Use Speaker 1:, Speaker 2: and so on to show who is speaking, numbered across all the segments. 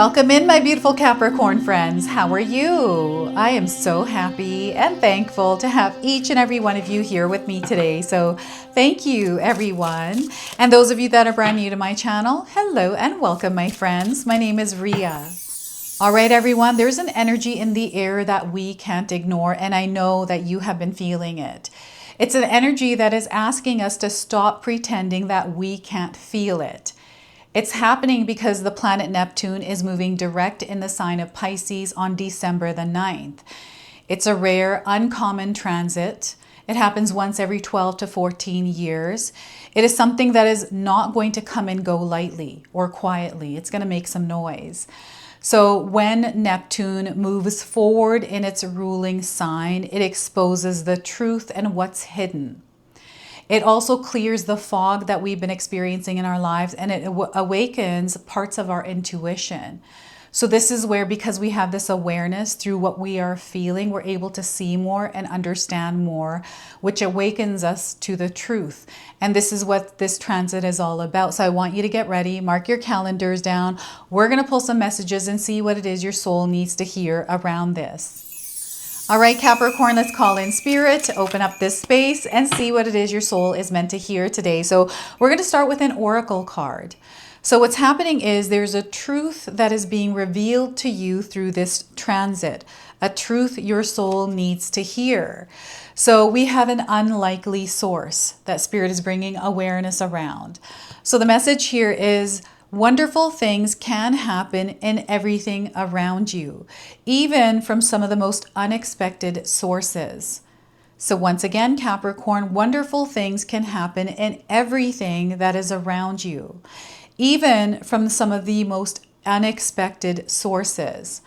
Speaker 1: Welcome in, my beautiful Capricorn friends. How are you? I am so happy and thankful to have each and every one of you here with me today. So thank you, everyone. And those of you that are brand new to my channel, hello and welcome, my friends. My name is Ria. All right, everyone, there's an energy in the air that we can't ignore, and I know that you have been feeling it. It's an energy that is asking us to stop pretending that we can't feel it. It's happening because the planet Neptune is moving direct in the sign of Pisces on December the 9th. It's a rare, uncommon transit. It happens once every 12 to 14 years. It is something that is not going to come and go lightly or quietly. It's going to make some noise. So when Neptune moves forward in its ruling sign, it exposes the truth and what's hidden. It also clears the fog that we've been experiencing in our lives, and it awakens parts of our intuition. So this is where, because we have this awareness through what we are feeling, we're able to see more and understand more, which awakens us to the truth. And this is what this transit is all about. So I want you to get ready, mark your calendars down. We're going to pull some messages and see what it is your soul needs to hear around this. All right, Capricorn, let's call in spirit, open up this space and see what it is your soul is meant to hear today. So we're going to start with an oracle card. So what's happening is there's a truth that is being revealed to you through this transit, a truth your soul needs to hear. So we have an unlikely source that spirit is bringing awareness around. So the message here is, wonderful things can happen in everything around you, even from some of the most unexpected sources. So once again, Capricorn, wonderful things can happen in everything that is around you, even from some of the most unexpected sources.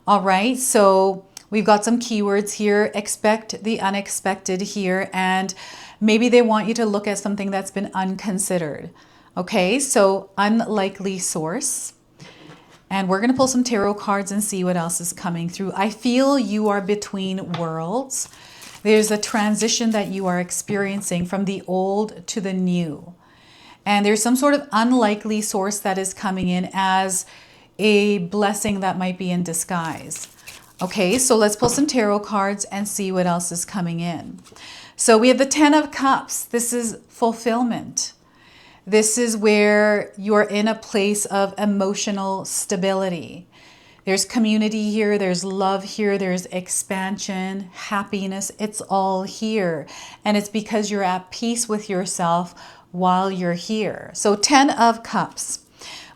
Speaker 1: All right, so we've got some keywords here. Expect the unexpected here, and maybe they want you to look at something that's been unconsidered. Okay, so unlikely source. And we're going to pull some tarot cards and see what else is coming through. I feel you are between worlds. There's a transition that you are experiencing from the old to the new. And there's some sort of unlikely source that is coming in as a blessing that might be in disguise. Okay, so let's pull some tarot cards and see what else is coming in. So we have the 10 of Cups. This is fulfillment. This is where you're in a place of emotional stability. There's community here, there's love here, there's expansion, happiness. It's all here. And it's because you're at peace with yourself while you're here. So 10 of Cups.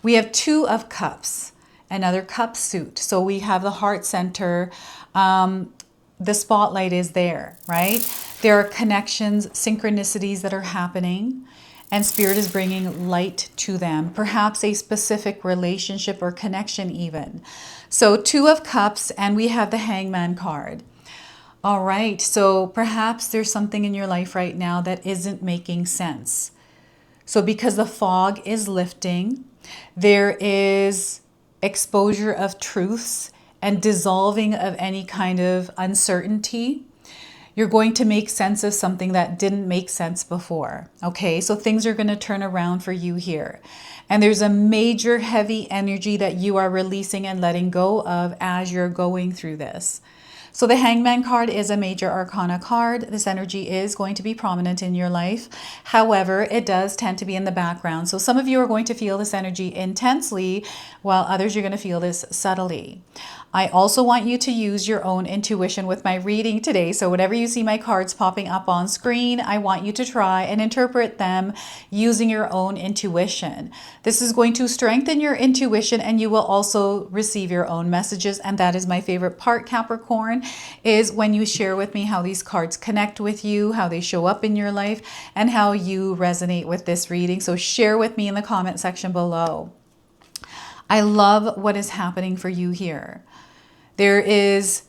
Speaker 1: We have 2 of Cups, another cup suit. So we have the heart center. The spotlight is there, right? There are connections, synchronicities that are happening. And spirit is bringing light to them, perhaps a specific relationship or connection even. So 2 of Cups, and we have the Hangman card. All right, so perhaps there's something in your life right now that isn't making sense. So because the fog is lifting, there is exposure of truths and dissolving of any kind of uncertainty. You're going to make sense of something that didn't make sense before. Okay, so things are going to turn around for you here. And there's a major heavy energy that you are releasing and letting go of as you're going through this. So the Hangman card is a major arcana card. This energy is going to be prominent in your life. However, it does tend to be in the background. So some of you are going to feel this energy intensely, while others you're going to feel this subtly. I also want you to use your own intuition with my reading today. So whenever you see my cards popping up on screen, I want you to try and interpret them using your own intuition. This is going to strengthen your intuition, and you will also receive your own messages. And that is my favorite part, Capricorn, is when you share with me how these cards connect with you, how they show up in your life, and how you resonate with this reading. So share with me in the comment section below. I love what is happening for you here. There is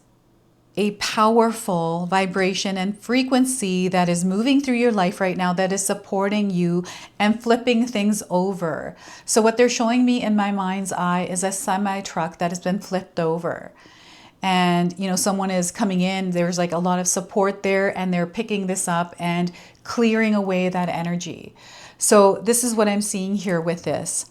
Speaker 1: a powerful vibration and frequency that is moving through your life right now that is supporting you and flipping things over. So what they're showing me in my mind's eye is a semi-truck that has been flipped over. And, you know, someone is coming in, there's like a lot of support there, and they're picking this up and clearing away that energy. So this is what I'm seeing here with this.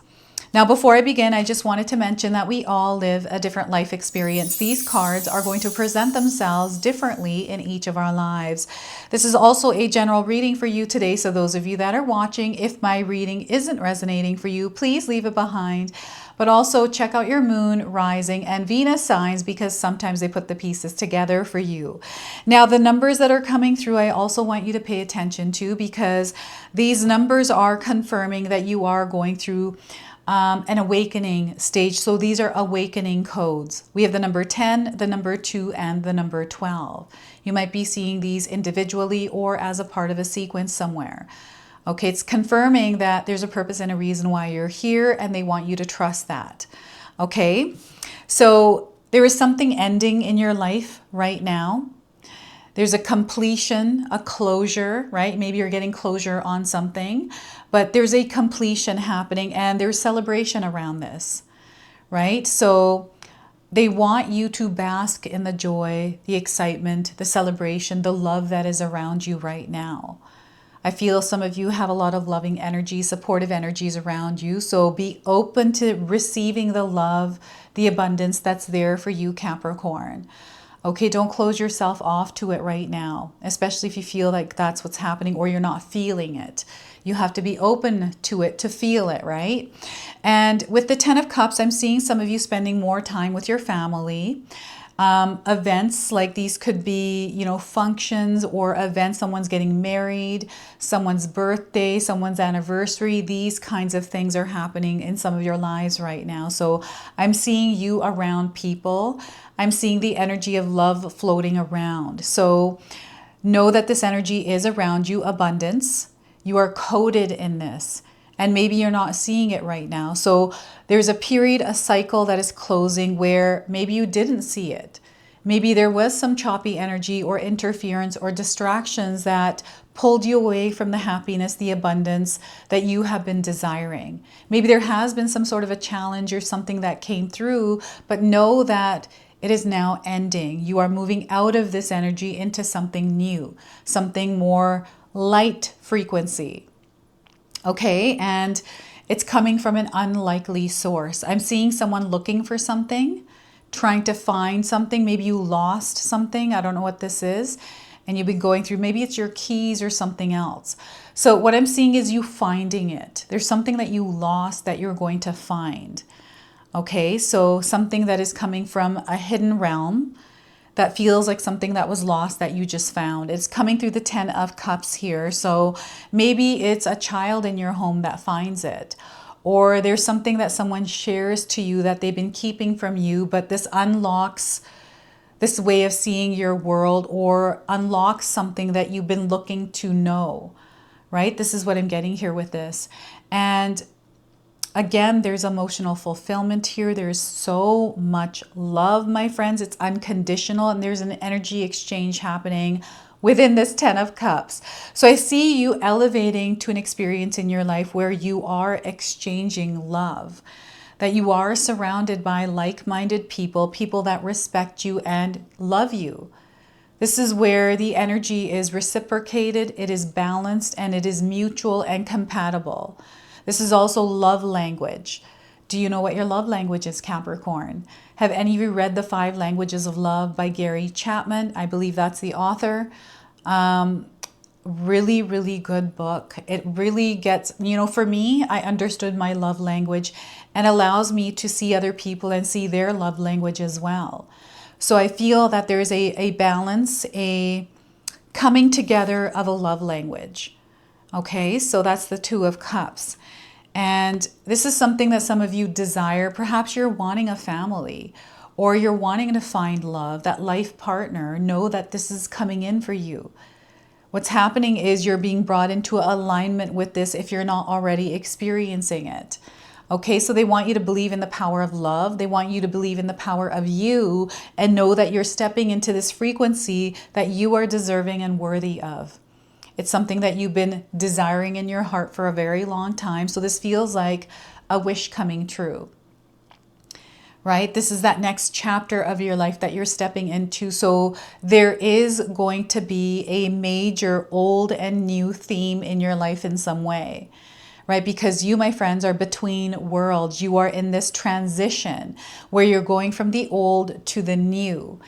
Speaker 1: Now, before I begin, I just wanted to mention that we all live a different life experience. These cards are going to present themselves differently in each of our lives. This is also a general reading for you today. So those of you that are watching, if my reading isn't resonating for you, please leave it behind. But also check out your moon, rising, and Venus signs, because sometimes they put the pieces together for you. Now, the numbers that are coming through, I also want you to pay attention to, because these numbers are confirming that you are going through an awakening stage. So these are awakening codes. We have the number 10, the number 2, and the number 12. You might be seeing these individually or as a part of a sequence somewhere. Okay, it's confirming that there's a purpose and a reason why you're here, and they want you to trust that. Okay, so there is something ending in your life right now. There's a completion, a closure, right? Maybe you're getting closure on something, but there's a completion happening, and there's celebration around this, right? So they want you to bask in the joy, the excitement, the celebration, the love that is around you right now. I feel some of you have a lot of loving energy, supportive energies around you. So be open to receiving the love, the abundance that's there for you, Capricorn. Okay, don't close yourself off to it right now, especially if you feel like that's what's happening or you're not feeling it. You have to be open to it to feel it, right? And with the 10 of Cups, I'm seeing some of you spending more time with your family. Events like these could be, you know, functions or events. Someone's getting married, someone's birthday, someone's anniversary. These kinds of things are happening in some of your lives right now. So I'm seeing you around people. I'm seeing the energy of love floating around. So know that this energy is around you, abundance. You are coded in this. And maybe you're not seeing it right now. So there's a period, a cycle that is closing where maybe you didn't see it. Maybe there was some choppy energy or interference or distractions that pulled you away from the happiness, the abundance that you have been desiring. Maybe there has been some sort of a challenge or something that came through, but know that it is now ending. You are moving out of this energy into something new, something more light frequency. Okay, and it's coming from an unlikely source. I'm seeing someone looking for something, trying to find something. Maybe you lost something. I don't know what this is. And you've been going through, maybe it's your keys or something else. So what I'm seeing is you finding it. There's something that you lost that you're going to find. Okay, so something that is coming from a hidden realm that feels like something that was lost that you just found. It's coming through the 10 of Cups here. So maybe it's a child in your home that finds it. Or there's something that someone shares to you that they've been keeping from you, but this unlocks this way of seeing your world or unlocks something that you've been looking to know, right? This is what I'm getting here with this. And again, there's emotional fulfillment here. There's so much love, my friends. It's unconditional, and there's an energy exchange happening within this 10 of Cups. So I see you elevating to an experience in your life where you are exchanging love, that you are surrounded by like-minded people, people that respect you and love you. This is where the energy is reciprocated, it is balanced, and it is mutual and compatible. This is also love language. Do you know what your love language is, Capricorn? Have any of you read The 5 Languages of Love by Gary Chapman? I believe that's the author. Really, really good book. It really gets, you know, for me, I understood my love language and allows me to see other people and see their love language as well. So I feel that there's a balance, a coming together of a love language. Okay, so that's the 2 of Cups. And this is something that some of you desire. Perhaps you're wanting a family or you're wanting to find love, that life partner. Know that this is coming in for you. What's happening is you're being brought into alignment with this if you're not already experiencing it. Okay, so they want you to believe in the power of love. They want you to believe in the power of you and know that you're stepping into this frequency that you are deserving and worthy of. It's something that you've been desiring in your heart for a very long time. So this feels like a wish coming true, right? This is that next chapter of your life that you're stepping into. So there is going to be a major old and new theme in your life in some way, right? Because you, my friends, are between worlds. You are in this transition where you're going from the old to the new.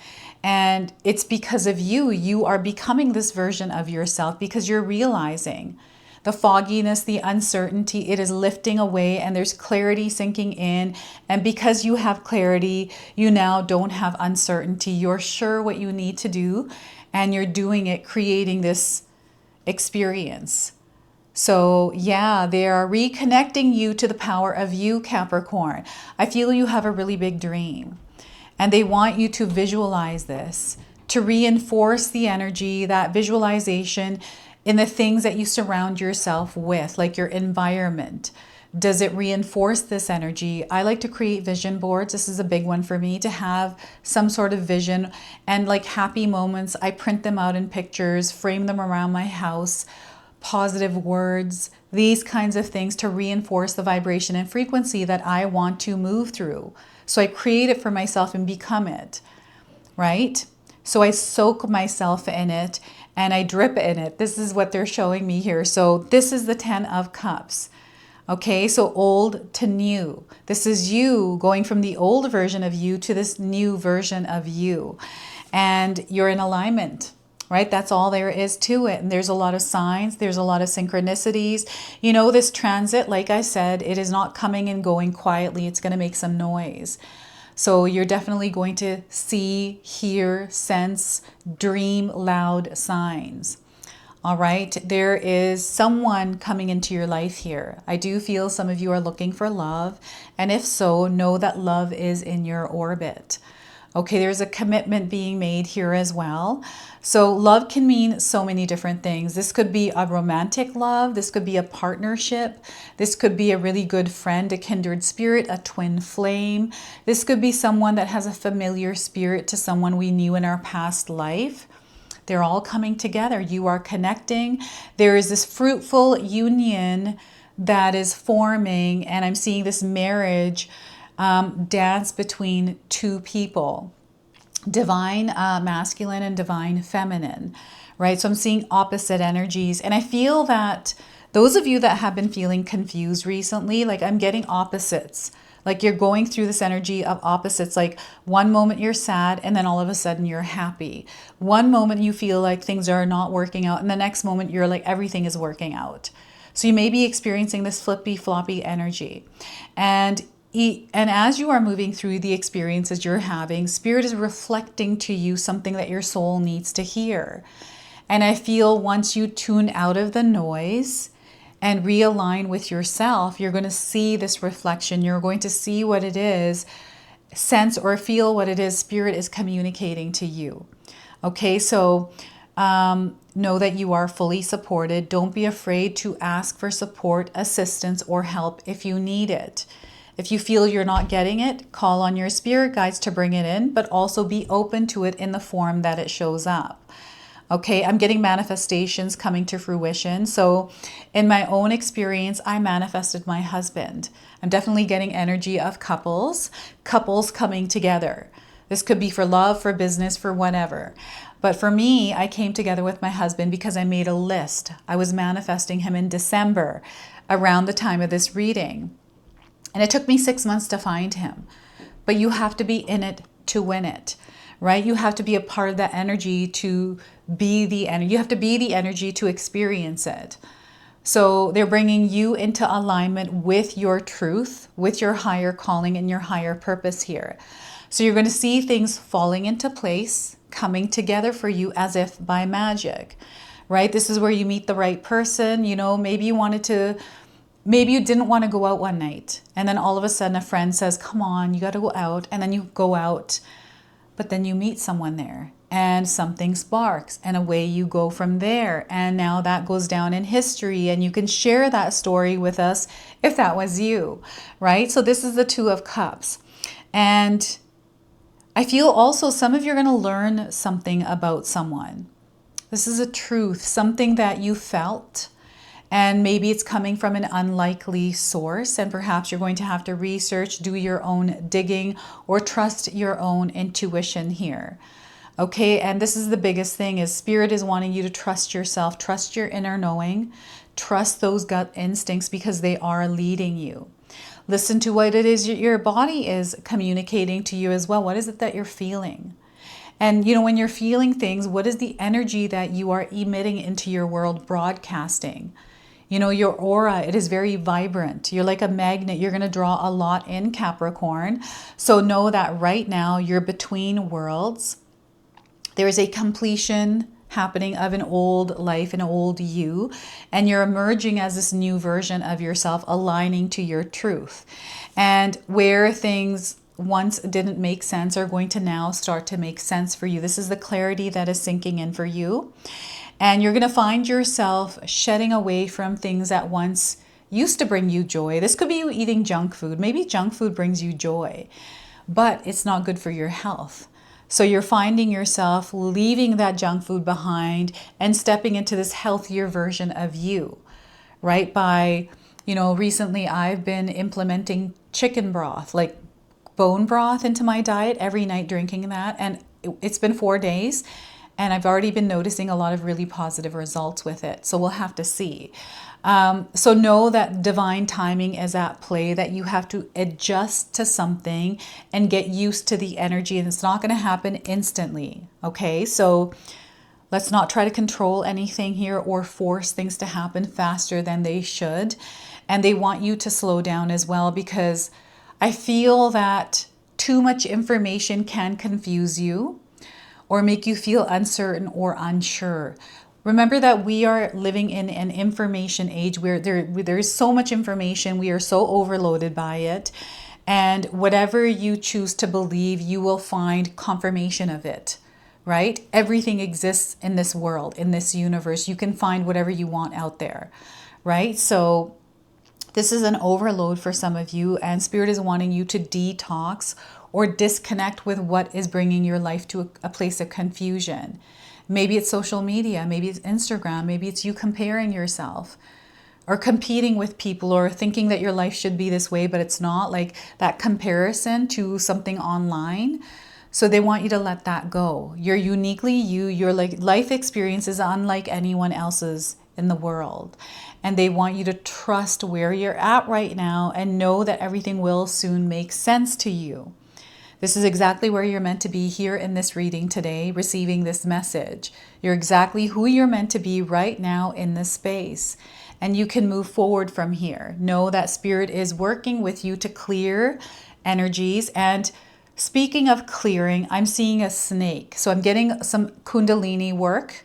Speaker 1: And it's because of you. You are becoming this version of yourself because you're realizing the fogginess, the uncertainty, it is lifting away and there's clarity sinking in. And because you have clarity, you now don't have uncertainty. You're sure what you need to do and you're doing it, creating this experience. So yeah, they are reconnecting you to the power of you, Capricorn. I feel you have a really big dream and they want you to visualize this, to reinforce the energy, that visualization in the things that you surround yourself with, like your environment. Does it reinforce this energy? I like to create vision boards. This is a big one for me, to have some sort of vision and like happy moments. I print them out in pictures, frame them around my house, positive words, these kinds of things to reinforce the vibration and frequency that I want to move through. So I create it for myself and become it, right? So I soak myself in it and I drip in it. This is what they're showing me here. So this is the 10 of Cups. Okay, so old to new. This is you going from the old version of you to this new version of you. And you're in alignment, right? That's all there is to it. And there's a lot of signs. There's a lot of synchronicities. You know, this transit, like I said, it is not coming and going quietly. It's going to make some noise. So you're definitely going to see, hear, sense, dream loud signs. All right, there is someone coming into your life here. I do feel some of you are looking for love. And if so, know that love is in your orbit. Okay, there's a commitment being made here as well. So love can mean so many different things. This could be a romantic love. This could be a partnership. This could be a really good friend, a kindred spirit, a twin flame. This could be someone that has a familiar spirit to someone we knew in our past life. They're all coming together. You are connecting. There is this fruitful union that is forming, and I'm seeing this marriage dance between two people, divine masculine and divine feminine, right? So I'm seeing opposite energies, and I feel that those of you that have been feeling confused recently, like I'm getting opposites. Like you're going through this energy of opposites. Like one moment you're sad and then all of a sudden you're happy. One moment you feel like things are not working out and the next moment you're like everything is working out. So you may be experiencing this flippy floppy energy. And as you are moving through the experiences you're having, Spirit is reflecting to you something that your soul needs to hear. And I feel once you tune out of the noise and realign with yourself, you're going to see this reflection. You're going to see what it is, sense or feel what it is Spirit is communicating to you. Okay, so know that you are fully supported. Don't be afraid to ask for support, assistance, or help if you need it. If you feel you're not getting it, call on your spirit guides to bring it in, but also be open to it in the form that it shows up. Okay, I'm getting manifestations coming to fruition. So in my own experience, I manifested my husband. I'm definitely getting energy of couples coming together. This could be for love, for business, for whatever. But for me, I came together with my husband because I made a list. I was manifesting him in December around the time of this reading. And it took me 6 months to find him. But you have to be in it to win it, right? You have to be a part of that energy to be the energy. You have to be the energy to experience it. So they're bringing you into alignment with your truth, with your higher calling and your higher purpose here. So you're going to see things falling into place, coming together for you as if by magic, right? This is where you meet the right person. You know, maybe you didn't want to go out one night. And then all of a sudden a friend says, come on, you got to go out. And then you go out, but then you meet someone there and something sparks and away you go from there. And now that goes down in history and you can share that story with us if that was you, right? So this is the Two of Cups. And I feel also some of you are going to learn something about someone. This is a truth, something that you felt. And maybe it's coming from an unlikely source, and perhaps you're going to have to research, do your own digging, or trust your own intuition here. Okay, and this is the biggest thing is Spirit is wanting you to trust yourself, trust your inner knowing, Trust those gut instincts because they are leading you. Listen to what it is your body is communicating to you as well. What is it that you're feeling? And when you're feeling things, what is the energy that you are emitting into your world, broadcasting? Your aura, it is very vibrant. You're like a magnet. You're going to draw a lot in, Capricorn. So know that right now you're between worlds. There is a completion happening of an old life, an old you, and you're emerging as this new version of yourself, aligning to your truth. And where things once didn't make sense are going to now start to make sense for you. This is the clarity that is sinking in for you. And you're going to find yourself shedding away from things that once used to bring you joy. This could be you eating junk food. Maybe junk food brings you joy, but it's not good for your health. So you're finding yourself leaving that junk food behind and stepping into this healthier version of you, right? By, recently I've been implementing chicken broth, like bone broth, into my diet every night, drinking that. And it's been 4 days. And I've already been noticing a lot of really positive results with it. So we'll have to see. So know that divine timing is at play, that you have to adjust to something and get used to the energy. And it's not going to happen instantly. Okay, so let's not try to control anything here or force things to happen faster than they should. And they want you to slow down as well, because I feel that too much information can confuse you or make you feel uncertain or unsure. Remember that we are living in an information age where there is so much information. We are so overloaded by it. And whatever you choose to believe, you will find confirmation of it, right? Everything exists in this world, in this universe. You can find whatever you want out there, right? So this is an overload for some of you, and Spirit is wanting you to detox or disconnect with what is bringing your life to a place of confusion. Maybe it's social media, maybe it's Instagram, maybe it's you comparing yourself or competing with people or thinking that your life should be this way, but it's not, like that comparison to something online. So they want you to let that go. You're uniquely you. Your life experience is unlike anyone else's in the world. And they want you to trust where you're at right now and know that everything will soon make sense to you. This is exactly where you're meant to be here in this reading today, receiving this message. You're exactly who you're meant to be right now in this space. And you can move forward from here. Know that Spirit is working with you to clear energies. And speaking of clearing, I'm seeing a snake. So I'm getting some Kundalini work.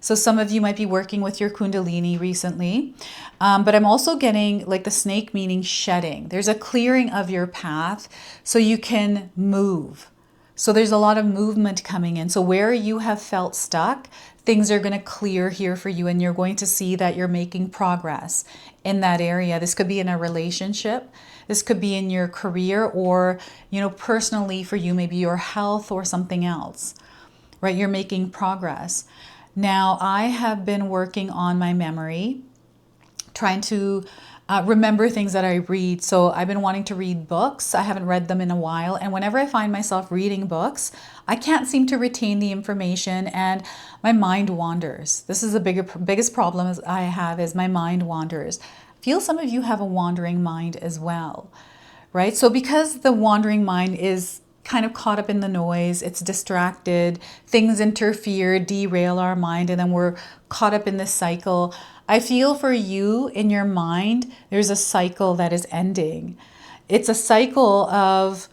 Speaker 1: So some of you might be working with your Kundalini recently, but I'm also getting like the snake, meaning shedding. There's a clearing of your path so you can move. So there's a lot of movement coming in. So where you have felt stuck, things are going to clear here for you, and you're going to see that you're making progress in that area. This could be in a relationship. This could be in your career, or, personally for you, maybe your health or something else, right? You're making progress. Now, I have been working on my memory, trying to remember things that I read. So I've been wanting to read books. I haven't read them in a while. And whenever I find myself reading books, I can't seem to retain the information and my mind wanders. This is the biggest problem I have, is my mind wanders. I feel some of you have a wandering mind as well, right? So because the wandering mind is kind of caught up in the noise, it's distracted, things interfere, derail our mind, and then we're caught up in this cycle. I feel for you in your mind, there's a cycle that is ending. It's a cycle of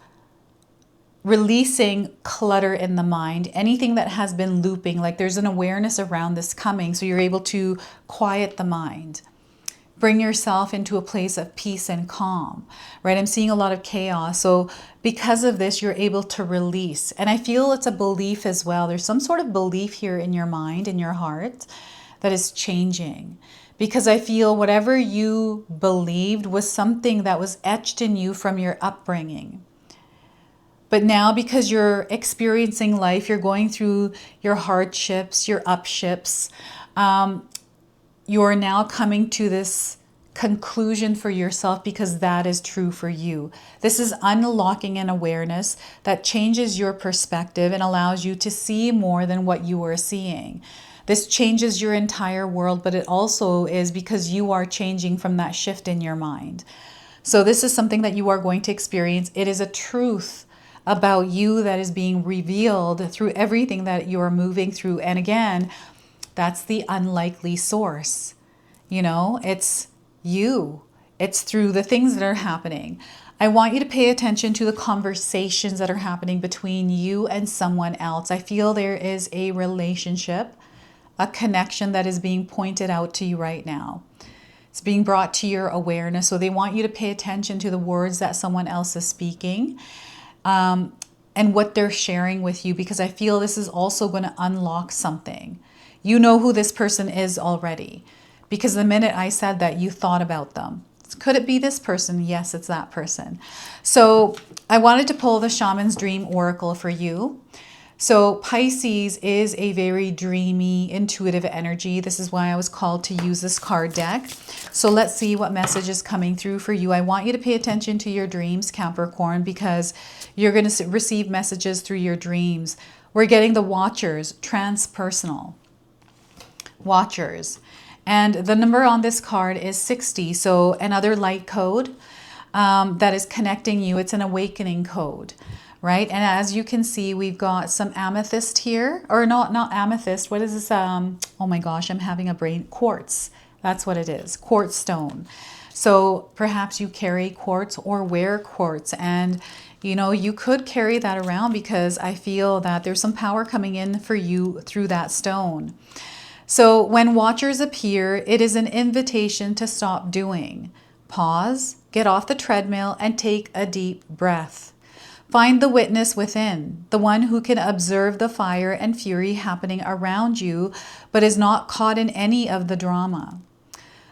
Speaker 1: releasing clutter in the mind, anything that has been looping, like there's an awareness around this coming, so you're able to quiet the mind. Bring yourself into a place of peace and calm, right? I'm seeing a lot of chaos. So because of this, you're able to release. And I feel it's a belief as well. There's some sort of belief here in your mind, in your heart, that is changing. Because I feel whatever you believed was something that was etched in you from your upbringing. But now, because you're experiencing life, you're going through your hardships, your upships, you're now coming to this conclusion for yourself because that is true for you. This is unlocking an awareness that changes your perspective and allows you to see more than what you were seeing. This changes your entire world, but it also is because you are changing from that shift in your mind. So this is something that you are going to experience. It is a truth about you that is being revealed through everything that you are moving through. And again, that's the unlikely source. You know, it's you. It's through the things that are happening. I want you to pay attention to the conversations that are happening between you and someone else. I feel there is a relationship, a connection that is being pointed out to you right now. It's being brought to your awareness. So they want you to pay attention to the words that someone else is speaking, and what they're sharing with you, because I feel this is also going to unlock something. You know who this person is already, because the minute I said that, you thought about them. Could it be this person? Yes, it's that person. So I wanted to pull the Shaman's Dream Oracle for you. So Pisces is a very dreamy, intuitive energy. This is why I was called to use this card deck. So let's see what message is coming through for you. I want you to pay attention to your dreams, Capricorn, because you're going to receive messages through your dreams. We're getting the Watchers, transpersonal. Watchers. And the number on this card is 60. So another light code that is connecting you. It's an awakening code, right? And as you can see, we've got some amethyst here, or not amethyst. What is this? Oh my gosh, I'm having a brain. Quartz. That's what it is. Quartz stone. So perhaps you carry quartz or wear quartz, and you know, you could carry that around because I feel that there's some power coming in for you through that stone. So when Watchers appear, it is an invitation to stop doing. Pause, get off the treadmill, and take a deep breath. Find the witness within, the one who can observe the fire and fury happening around you, but is not caught in any of the drama.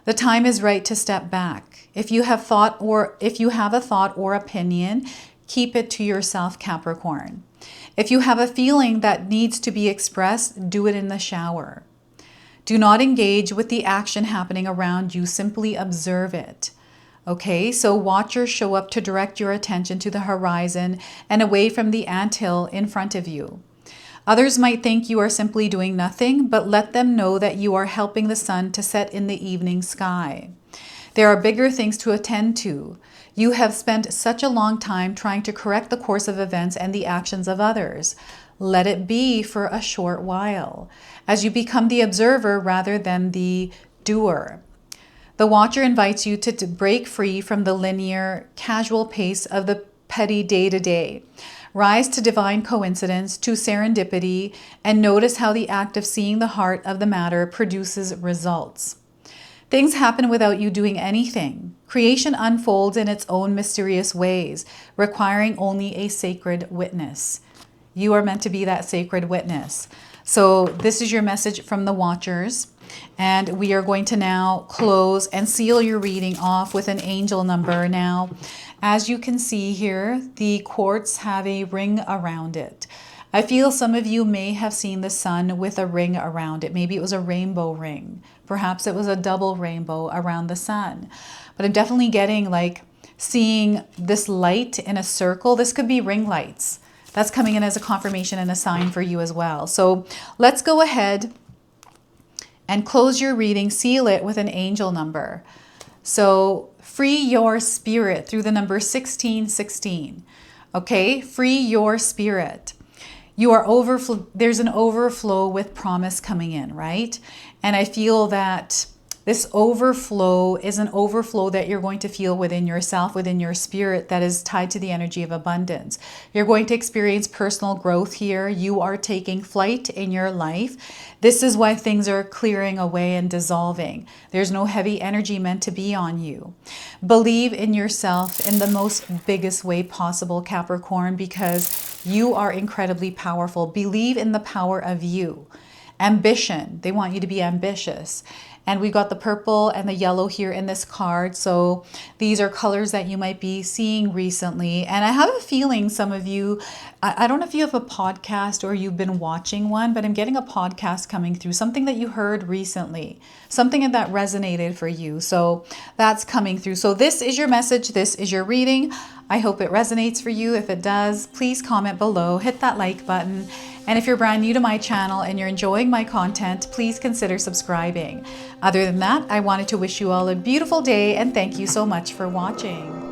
Speaker 1: The time is right to step back. If you have a thought or opinion, keep it to yourself, Capricorn. If you have a feeling that needs to be expressed, do it in the shower. Do not engage with the action happening around you. Simply observe it. Okay, so Watchers show up to direct your attention to the horizon and away from the anthill in front of you. Others might think you are simply doing nothing, but let them know that you are helping the sun to set in the evening sky. There are bigger things to attend to. You have spent such a long time trying to correct the course of events and the actions of others. Let it be for a short while, as you become the observer rather than the doer. The Watcher invites you to break free from the linear, casual pace of the petty day-to-day. Rise to divine coincidence, to serendipity, and notice how the act of seeing the heart of the matter produces results. Things happen without you doing anything. Creation unfolds in its own mysterious ways, requiring only a sacred witness. You are meant to be that sacred witness. So this is your message from the Watchers. And we are going to now close and seal your reading off with an angel number. Now, as you can see here, the quartz have a ring around it. I feel some of you may have seen the sun with a ring around it. Maybe it was a rainbow ring. Perhaps it was a double rainbow around the sun. But I'm definitely getting like seeing this light in a circle. This could be ring lights. That's coming in as a confirmation and a sign for you as well. So let's go ahead and close your reading, seal it with an angel number. So free your spirit through the number 1616. Okay, free your spirit. You are there's an overflow with promise coming in, right? And I feel that this overflow is an overflow that you're going to feel within yourself, within your spirit, that is tied to the energy of abundance. You're going to experience personal growth here. You are taking flight in your life. This is why things are clearing away and dissolving. There's no heavy energy meant to be on you. Believe in yourself in the most biggest way possible, Capricorn, because you are incredibly powerful. Believe in the power of you. Ambition. They want you to be ambitious. And we got the purple and the yellow here in this card. So these are colors that you might be seeing recently. And I have a feeling some of you, I don't know if you have a podcast or you've been watching one, but I'm getting a podcast coming through, something that you heard recently, something that resonated for you. So that's coming through. So this is your message. This is your reading. I hope it resonates for you. If it does, please comment below, hit that like button. And if you're brand new to my channel and you're enjoying my content, please consider subscribing. Other than that, I wanted to wish you all a beautiful day and thank you so much for watching.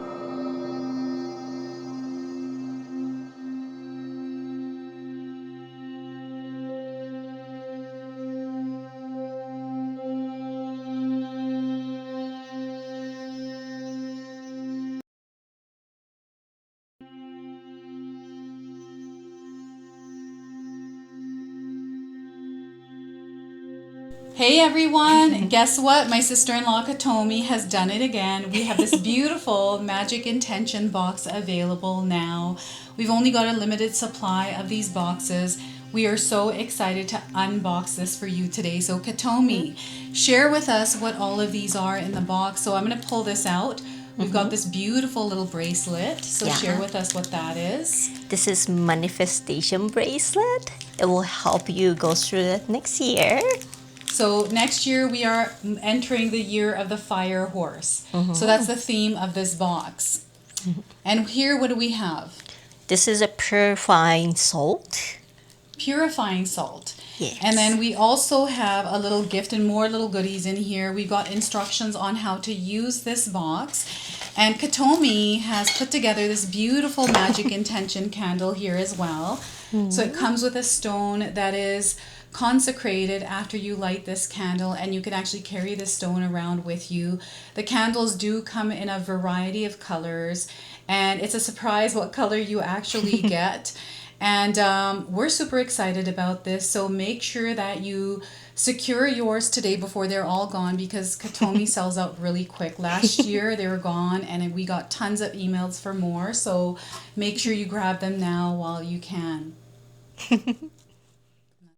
Speaker 1: Hey everyone, guess what? My sister-in-law Katomi has done it again. We have this beautiful magic intention box available now. We've only got a limited supply of these boxes. We are so excited to unbox this for you today. So Katomi, share with us what all of these are in the box. So I'm going to pull this out. We've got this beautiful little bracelet. So share with us what that is.
Speaker 2: This is manifestation bracelet. It will help you go through it next year.
Speaker 1: So next year we are entering the year of the fire horse. So that's the theme of this box. And here, what do we have?
Speaker 2: This is a purifying salt.
Speaker 1: Purifying salt.
Speaker 2: Yes.
Speaker 1: And then we also have a little gift and more little goodies in here. We've got instructions on how to use this box. And Katomi has put together this beautiful magic intention candle here as well. So it comes with a stone that is consecrated after you light this candle, and you can actually carry this stone around with you. The candles do come in a variety of colors, and it's a surprise what color you actually get. And we're super excited about this, so make sure that you secure yours today before they're all gone, because Katomi sells out really quick. Last year they were gone and we got tons of emails for more, so make sure you grab them now while you can.